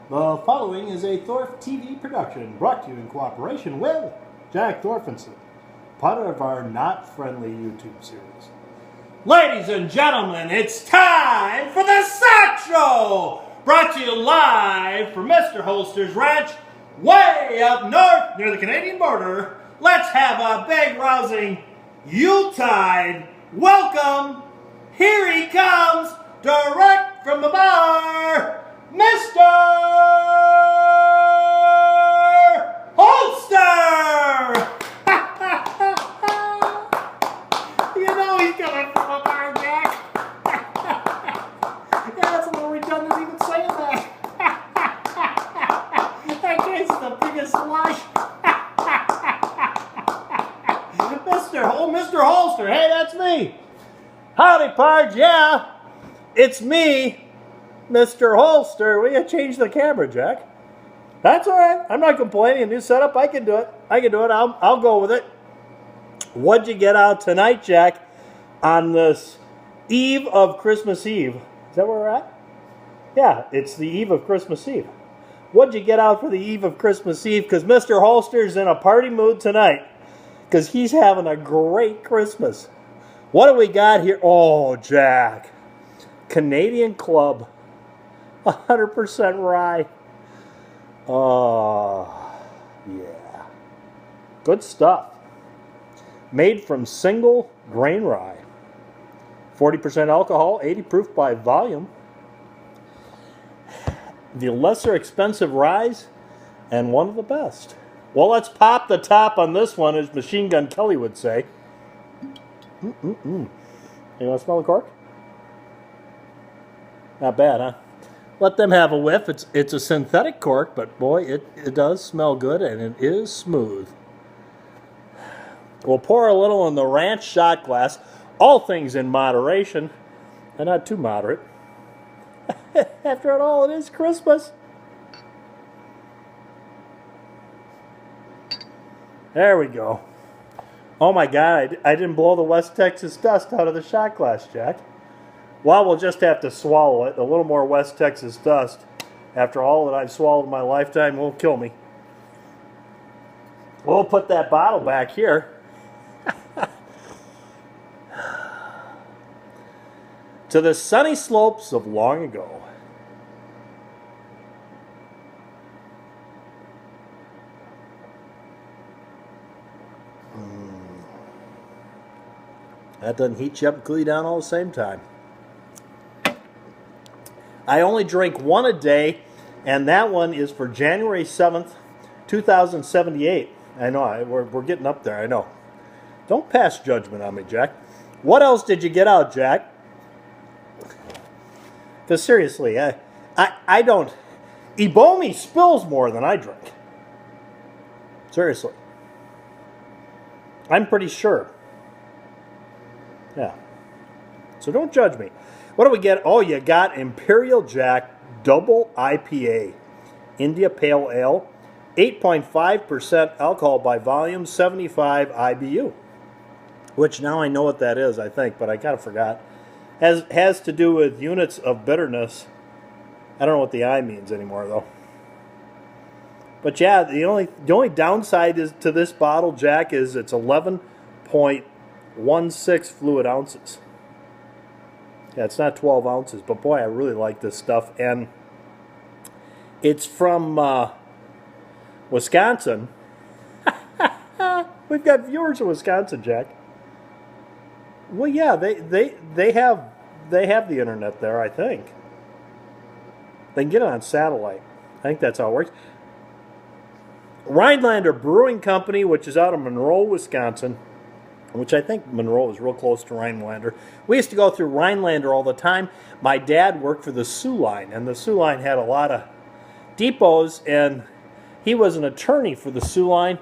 The following is a Thorpe TV production brought to you in cooperation with Jack Thorfinson, part of our Not Friendly YouTube series. Ladies and gentlemen, it's time for the SOCS Show! Brought to you live from Mr. Holster's Ranch, way up north near the Canadian border. Let's have a big, rousing Yuletide welcome. Here he comes, direct from the bar, Mr. Holster! You know he's coming from a bar, Jack. Yeah, that's a little redundant even saying that. That guy's the biggest slush. Mr. Holster, hey, that's me. Howdy, Parge, yeah, it's me. Mr. Holster, will you change the camera, Jack? That's all right. I'm not complaining. A new setup, I can do it. I'll go with it. What'd you get out tonight, Jack, on this eve of Christmas Eve? Is that where we're at? Yeah, it's the eve of Christmas Eve. What'd you get out for the eve of Christmas Eve? Because Mr. Holster's in a party mood tonight because he's having a great Christmas. What do we got here? Oh, Jack. Canadian Club. 100% rye. Oh, yeah. Good stuff. Made from single grain rye. 40% alcohol, 80 proof by volume. The lesser expensive ryes and one of the best. Well, let's pop the top on this one, as Machine Gun Kelly would say. You want to smell the cork? Not bad, huh? Let them have a whiff. It's a synthetic cork, but boy, it does smell good, and it is smooth. We'll pour a little in the ranch shot glass. All things in moderation, and not too moderate. After all, it is Christmas. There we go. Oh my God, I didn't blow the West Texas dust out of the shot glass, Jack. Well, we'll just have to swallow it. A little more West Texas dust, after all that I've swallowed in my lifetime, will kill me. We'll put that bottle back here. To the sunny slopes of long ago. That doesn't heat you up and cool you down all the same time. I only drink one a day, and that one is for January 7th, 2078. I know, we're getting up there, I know. Don't pass judgment on me, Jack. What else did you get out, Jack? Because seriously, I don't... Ebomi spills more than I drink. Seriously. I'm pretty sure. Yeah. So don't judge me. What do we get? Oh, you got Imperial Jack Double IPA. India Pale Ale. 8.5% alcohol by volume. 75 IBU. Which now I know what that is, I think, but I kind of forgot. Has to do with units of bitterness. I don't know what the I means anymore, though. But yeah, the only downside is to this bottle, Jack, is it's 11.16 fluid ounces. Yeah, it's not 12 ounces, but boy, I really like this stuff. And it's from Wisconsin. We've got viewers in Wisconsin, Jack. Well, yeah, they have the internet there, I think. They can get it on satellite. I think that's how it works. Rhinelander Brewing Company, which is out of Monroe, Wisconsin, which I think Monroe is real close to Rhinelander. We used to go through Rhinelander all the time. My dad worked for the Soo Line, and the Soo Line had a lot of depots, and he was an attorney for the Soo Line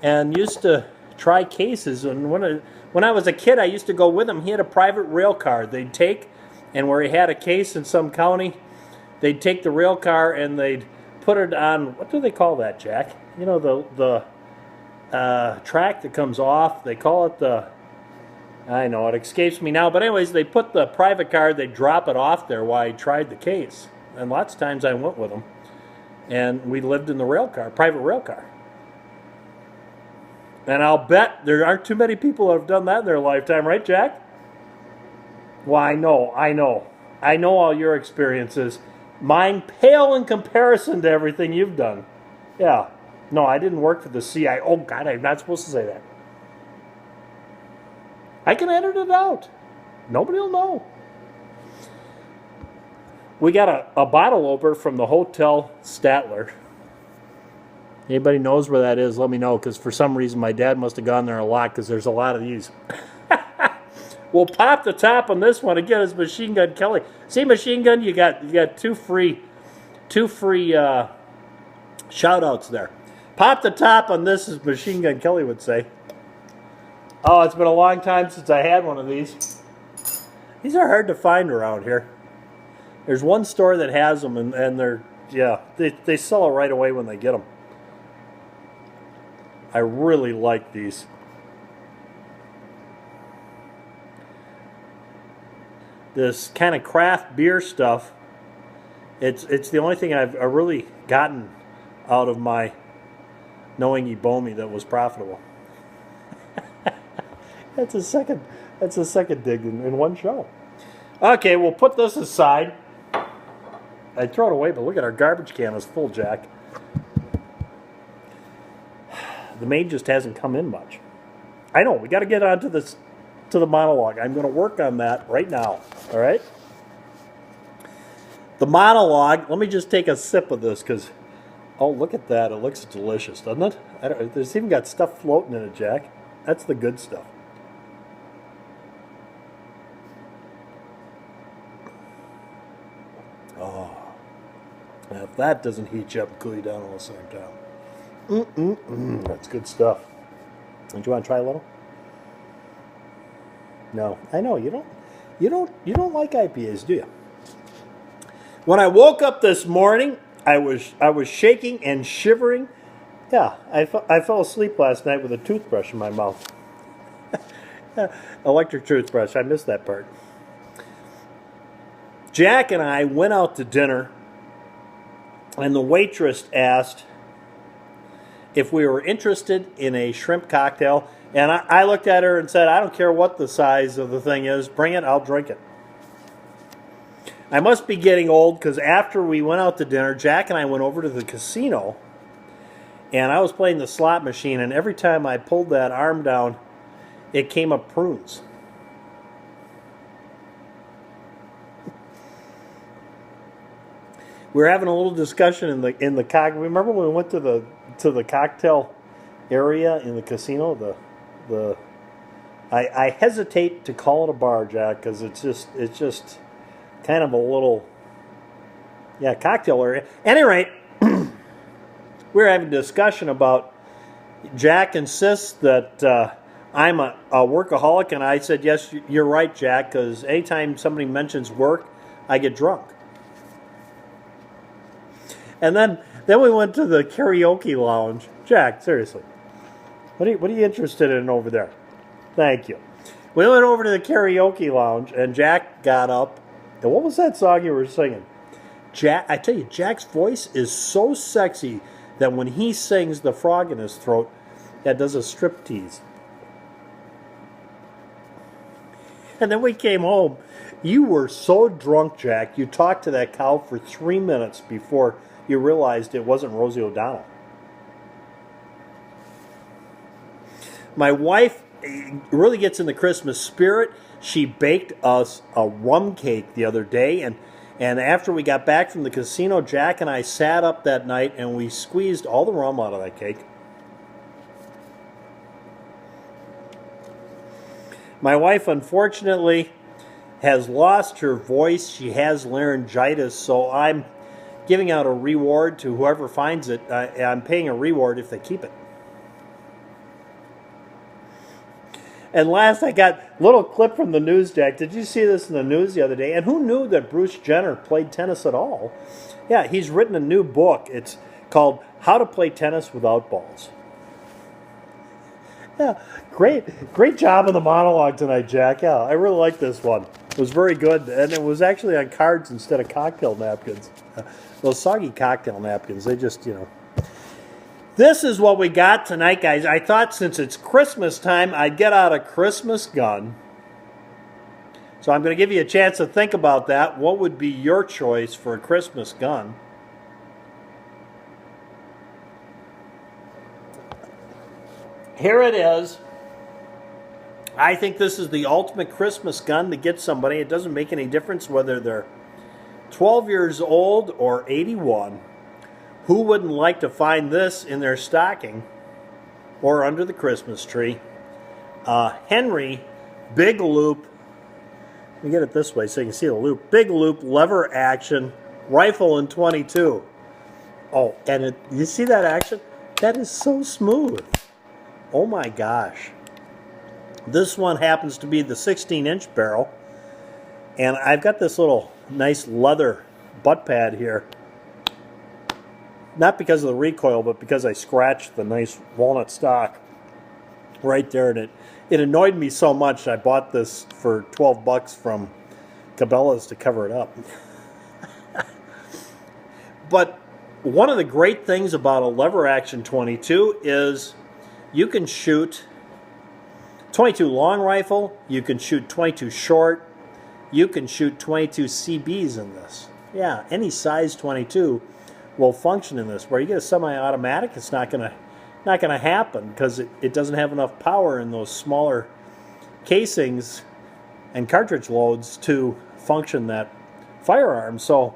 and used to try cases. And when I was a kid, I used to go with him. He had a private rail car they'd take, and where he had a case in some county, they'd take the rail car and they'd put it on, what do they call that, Jack? You know, the track that comes off. They call it the, I know, it escapes me now. But anyways, they put the private car, they drop it off there while he tried the case. And lots of times I went with him. and we lived in the rail car, private rail car. And I'll bet there aren't too many people that have done that in their lifetime, right, Jack? Well, I know all your experiences. Mine pale in comparison to everything you've done. Yeah. No, I didn't work for the CIA. Oh, God, I'm not supposed to say that. I can edit it out. Nobody will know. We got a bottle opener from the Hotel Statler. Anybody knows where that is, let me know, because for some reason my dad must have gone there a lot, because there's a lot of these. We'll pop the top on this one. Again, it's Machine Gun Kelly. See, Machine Gun, you got two free shout-outs there. Pop the top on this, as Machine Gun Kelly would say. Oh, it's been a long time since I had one of these. These are hard to find around here. There's one store that has them, and they're, yeah, they sell it right away when they get them. I really like these. This kind of craft beer stuff, it's the only thing I've really gotten out of my knowing Ebomi that was profitable. That's a second dig in one show. Okay, we'll put this aside. I'd throw it away, but look at our garbage can is full, Jack. The maid just hasn't come in much. I know, we got to get on to this, to the monologue. I'm going to work on that right now, all right? The monologue, let me just take a sip of this, because, oh, look at that. It looks delicious, doesn't it? There's even got stuff floating in it, Jack. That's the good stuff. Oh, now if that doesn't heat you up and cool you down all the same time. That's good stuff. Do you want to try a little? No, I know you don't like IPAs, do you? When I woke up this morning, I was shaking and shivering. Yeah, I fell asleep last night with a toothbrush in my mouth. Electric toothbrush. I missed that part. Jack and I went out to dinner, and the waitress asked if we were interested in a shrimp cocktail. And I looked at her and said, I don't care what the size of the thing is. Bring it, I'll drink it. I must be getting old, because after we went out to dinner, Jack and I went over to the casino, and I was playing the slot machine, and every time I pulled that arm down, it came up prunes. We were having a little discussion in the cocktail. Remember when we went to the cocktail area in the casino? I hesitate to call it a bar, Jack, because it's just kind of a little, yeah, cocktail area. At any rate, we were having a discussion about, Jack insists that I'm a workaholic, and I said, yes, you're right, Jack, because anytime somebody mentions work, I get drunk. And then we went to the karaoke lounge. Jack, seriously, what are you interested in over there? Thank you. We went over to the karaoke lounge, and Jack got up. And what was that song you were singing? Jack, I tell you, Jack's voice is so sexy that when he sings, the frog in his throat, that does a striptease. And then we came home. You were so drunk, Jack, you talked to that cow for 3 minutes before you realized it wasn't Rosie O'Donnell. My wife really gets in the Christmas spirit. She baked us a rum cake the other day, and after we got back from the casino, Jack and I sat up that night and we squeezed all the rum out of that cake. My wife, unfortunately, has lost her voice. She has laryngitis, so I'm giving out a reward to whoever finds it. I'm paying a reward if they keep it. And last, I got a little clip from the news, Jack. Did you see this in the news the other day? And who knew that Bruce Jenner played tennis at all? Yeah, he's written a new book. It's called How to Play Tennis Without Balls. Yeah, great job on the monologue tonight, Jack. Yeah, I really like this one. It was very good, and it was actually on cards instead of cocktail napkins. Those soggy cocktail napkins, they just, you know. This is what we got tonight, guys. I thought since it's Christmas time, I'd get out a Christmas gun. So I'm going to give you a chance to think about that. What would be your choice for a Christmas gun? Here it is. I think this is the ultimate Christmas gun to get somebody. It doesn't make any difference whether they're 12 years old or 81. Who wouldn't like to find this in their stocking or under the Christmas tree? Henry Big Loop. Let me get it this way so you can see the loop. Big Loop lever action rifle in 22. Oh, and you see that action? That is so smooth. Oh my gosh. This one happens to be the 16-inch barrel. And I've got this little nice leather butt pad here. Not because of the recoil, but because I scratched the nice walnut stock right there. And it annoyed me so much, I bought this for 12 bucks from Cabela's to cover it up. But one of the great things about a lever action 22 is you can shoot 22 long rifle, you can shoot 22 short, you can shoot 22 CBs in this. Yeah, any size 22 will function in this. Where you get a semi-automatic, it's not gonna happen because it doesn't have enough power in those smaller casings and cartridge loads to function that firearm. So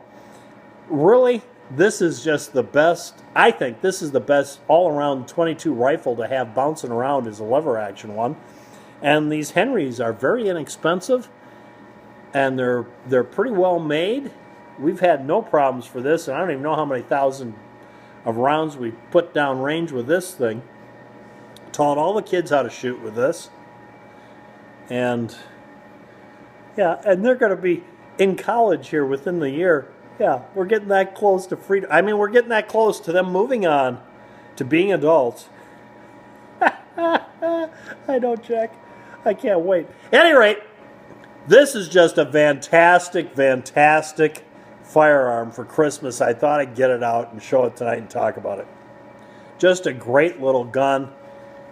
really, this is just the best. I think this is the best all-around 22 rifle to have bouncing around is a lever action one. And these Henrys are very inexpensive, and they're pretty well made. We've had no problems for this, and I don't even know how many thousand of rounds we put down range with this thing. Taught all the kids how to shoot with this. And yeah, and they're going to be in college here within the year. Yeah, we're getting that close to freedom. I mean, we're getting that close to them moving on to being adults. I know, Jack. I can't wait. At any rate, this is just a fantastic, fantastic firearm for Christmas. I thought I'd get it out and show it tonight and talk about it. Just a great little gun.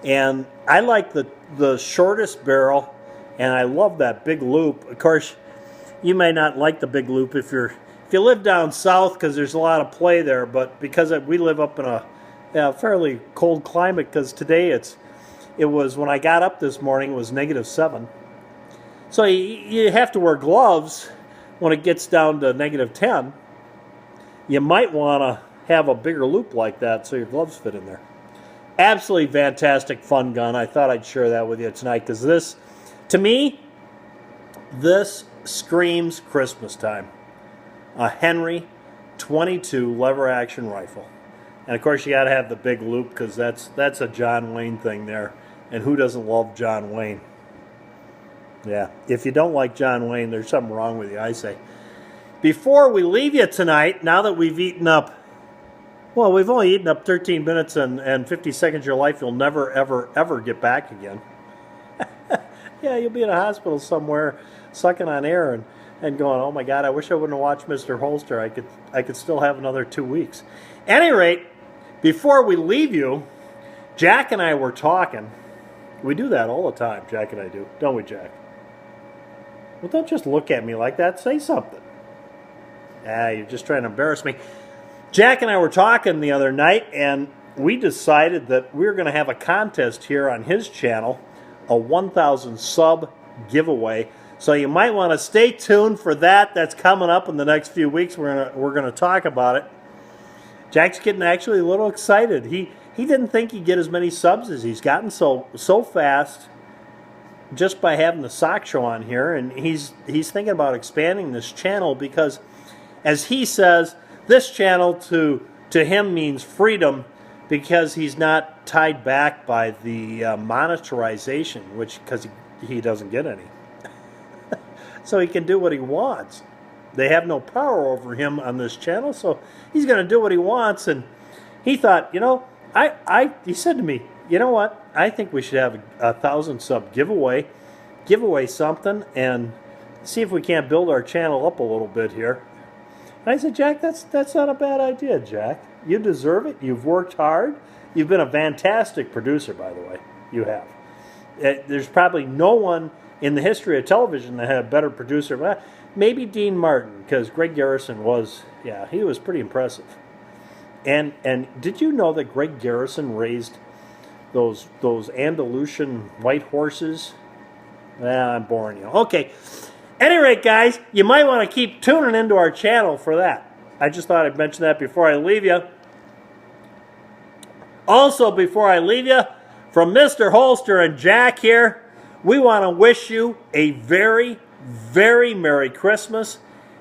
And I like the shortest barrel, and I love that big loop. Of course, you may not like the big loop if you live down south, because there's a lot of play there, but because we live up in a fairly cold climate, because today it was, when I got up this morning, it was -7. So you have to wear gloves when it gets down to -10. You might want to have a bigger loop like that so your gloves fit in there. Absolutely fantastic fun gun. I thought I'd share that with you tonight because this, to me, this screams Christmas time. A Henry 22 lever action rifle. And of course you got to have the big loop because that's a John Wayne thing there. And who doesn't love John Wayne? Yeah, if you don't like John Wayne, there's something wrong with you, I say. Before we leave you tonight, now that we've eaten up, well, we've only eaten up 13 minutes and 50 seconds of your life you'll never, ever, ever get back again. Yeah, you'll be in a hospital somewhere sucking on air and going, oh my God, I wish I wouldn't have watched Mr. Holster. I could still have another 2 weeks. At any rate, before we leave you, Jack and I were talking. We do that all the time, Jack and I do. Don't we, Jack? Well, don't just look at me like that. Say something. Ah, you're just trying to embarrass me. Jack and I were talking the other night, and we decided that we were going to have a contest here on his channel, a 1,000 sub giveaway. So you might want to stay tuned for that. That's coming up in the next few weeks. We're gonna talk about it. Jack's getting actually a little excited. He didn't think he'd get as many subs as he's gotten so fast just by having the SOCS Show on here, and he's thinking about expanding this channel because, as he says, this channel to him means freedom because he's not tied back by the monetization, which because he doesn't get any. So he can do what he wants. They have no power over him on this channel, so he's going to do what he wants. And he thought, you know, he said to me, you know what? I think we should have a 1,000 sub giveaway. Give away something and see if we can't build our channel up a little bit here. I said, Jack, that's not a bad idea, Jack. You deserve it. You've worked hard. You've been a fantastic producer, by the way. You have. There's probably no one in the history of television that had a better producer. Maybe Dean Martin, because Greg Garrison was, yeah, he was pretty impressive. And did you know that Greg Garrison raised those Andalusian white horses? I'm boring you. Okay. Any rate, guys, you might want to keep tuning into our channel for that. I just thought I'd mention that before I leave you. Also, before I leave you, from Mr. Holster and Jack here, we want to wish you a very, very Merry Christmas.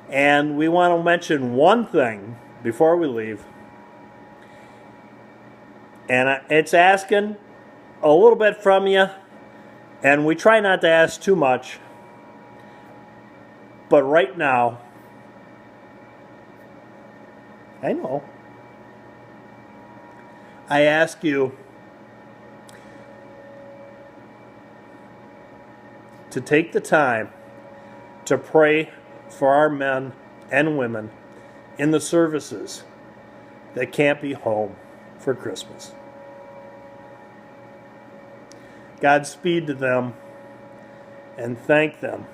And we want to mention one thing before we leave. And it's asking a little bit from you. And we try not to ask too much. But right now, I know, I ask you to take the time to pray for our men and women in the services that can't be home for Christmas. Godspeed to them, and thank them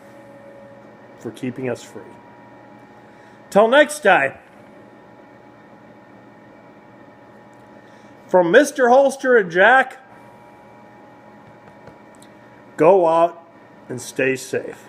for keeping us free. Till next time, from Mr. Holster and Jack, go out and stay safe.